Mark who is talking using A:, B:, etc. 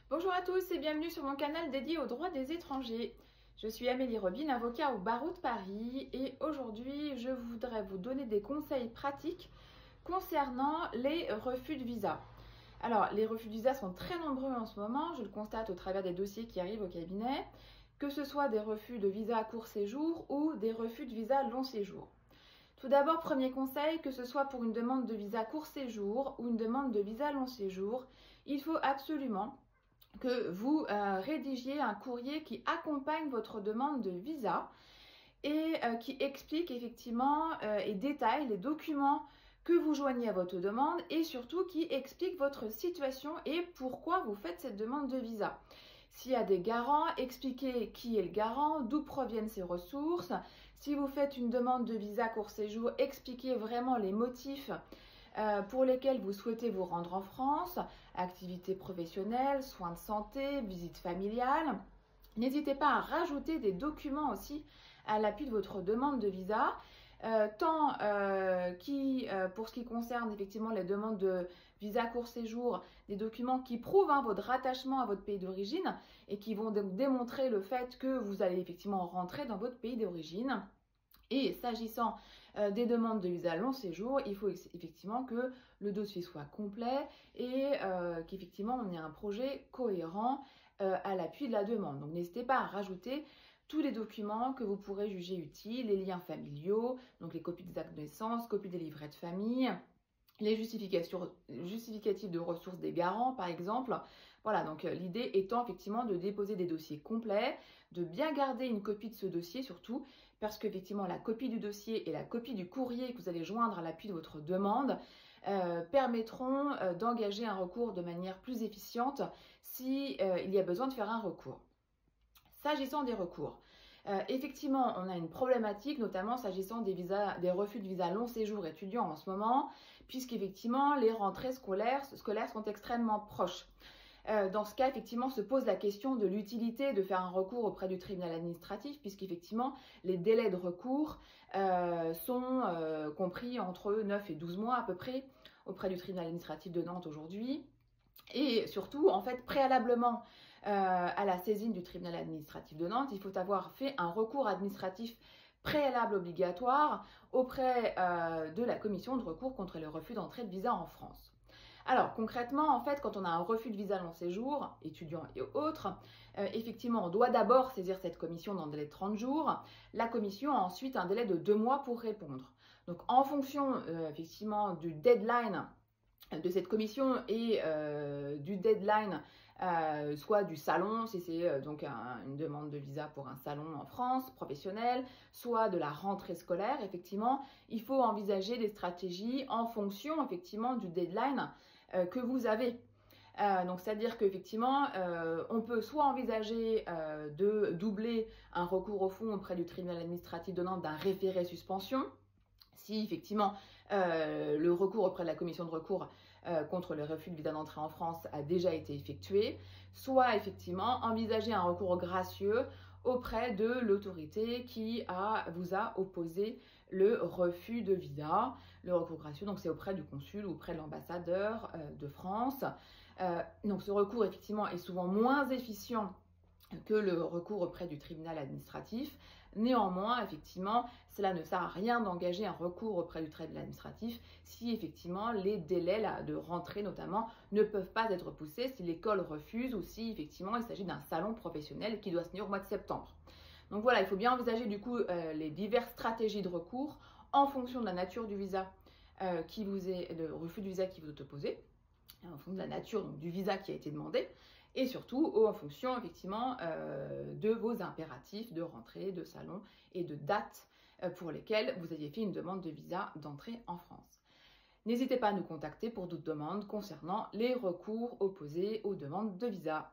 A: Bonjour à tous et bienvenue sur mon canal dédié aux droits des étrangers. Je suis Amélie Robine, avocat au barreau de Paris et aujourd'hui je voudrais vous donner des conseils pratiques concernant les refus de visa. Alors les refus de visa sont très nombreux en ce moment, je le constate au travers des dossiers qui arrivent au cabinet, que ce soit des refus de visa à court séjour ou des refus de visa long séjour. Tout d'abord, premier conseil, que ce soit pour une demande de visa court séjour ou une demande de visa long séjour, il faut absolument que vous rédigiez un courrier qui accompagne votre demande de visa et qui explique effectivement et détaille les documents que vous joignez à votre demande et surtout qui explique votre situation et pourquoi vous faites cette demande de visa. S'il y a des garants, expliquez qui est le garant, d'où proviennent ses ressources. Si vous faites une demande de visa court séjour, expliquez vraiment les motifs pour lesquels vous souhaitez vous rendre en France, activités professionnelles, soins de santé, visites familiales. N'hésitez pas à rajouter des documents aussi à l'appui de votre demande de visa, pour ce qui concerne effectivement les demandes de visa court séjour, des documents qui prouvent votre rattachement à votre pays d'origine et qui vont donc démontrer le fait que vous allez effectivement rentrer dans votre pays d'origine. Et s'agissant des demandes de visa long séjour, il faut effectivement que le dossier soit complet et qu'effectivement on ait un projet cohérent à l'appui de la demande. Donc n'hésitez pas à rajouter tous les documents que vous pourrez juger utiles, les liens familiaux, donc les copies des actes de naissance, copies des livrets de famille, les justificatifs de ressources des garants par exemple. Voilà, donc l'idée étant effectivement de déposer des dossiers complets, de bien garder une copie de ce dossier surtout, parce qu'effectivement la copie du dossier et la copie du courrier que vous allez joindre à l'appui de votre demande permettront d'engager un recours de manière plus efficiente si il y a besoin de faire un recours. S'agissant des recours, effectivement, on a une problématique, notamment s'agissant des refus de visa long séjour étudiants en ce moment, puisqu'effectivement, les rentrées scolaires sont extrêmement proches. Dans ce cas, effectivement, se pose la question de l'utilité de faire un recours auprès du tribunal administratif, puisqu'effectivement, les délais de recours sont compris entre 9 et 12 mois à peu près auprès du tribunal administratif de Nantes aujourd'hui. Et surtout, en fait, préalablement à la saisine du tribunal administratif de Nantes, il faut avoir fait un recours administratif préalable obligatoire auprès de la commission de recours contre le refus d'entrée de visa en France. Alors concrètement, en fait, quand on a un refus de visa long séjour, étudiants et autres, effectivement, on doit d'abord saisir cette commission dans un délai de 30 jours. La commission a ensuite un délai de 2 mois pour répondre. Donc en fonction effectivement du deadline de cette commission et du deadline soit du salon, si c'est donc une demande de visa pour un salon en France professionnel, soit de la rentrée scolaire, effectivement, il faut envisager des stratégies en fonction effectivement du deadline que vous avez. Donc c'est-à-dire qu'effectivement, on peut soit envisager de doubler un recours au fond auprès du tribunal administratif de Nantes d'un référé suspension, si effectivement le recours auprès de la commission de recours contre le refus de visa d'entrée en France a déjà été effectué, soit effectivement envisager un recours gracieux auprès de l'autorité qui vous a opposé le refus de visa. Le recours gracieux, donc c'est auprès du consul ou auprès de l'ambassadeur de France. Donc ce recours effectivement est souvent moins efficient que le recours auprès du tribunal administratif. Néanmoins, effectivement, cela ne sert à rien d'engager un recours auprès du tribunal administratif si effectivement les délais de rentrée notamment ne peuvent pas être poussés, si l'école refuse ou si effectivement il s'agit d'un salon professionnel qui doit se tenir au mois de septembre. Donc voilà, il faut bien envisager du coup les diverses stratégies de recours en fonction de la nature du visa le refus du visa qui vous est opposé, en fonction de la nature donc, du visa qui a été demandé, et surtout en fonction effectivement de vos impératifs de rentrée, de salon et de dates pour lesquelles vous aviez fait une demande de visa d'entrée en France. N'hésitez pas à nous contacter pour d'autres demandes concernant les recours opposés aux demandes de visa.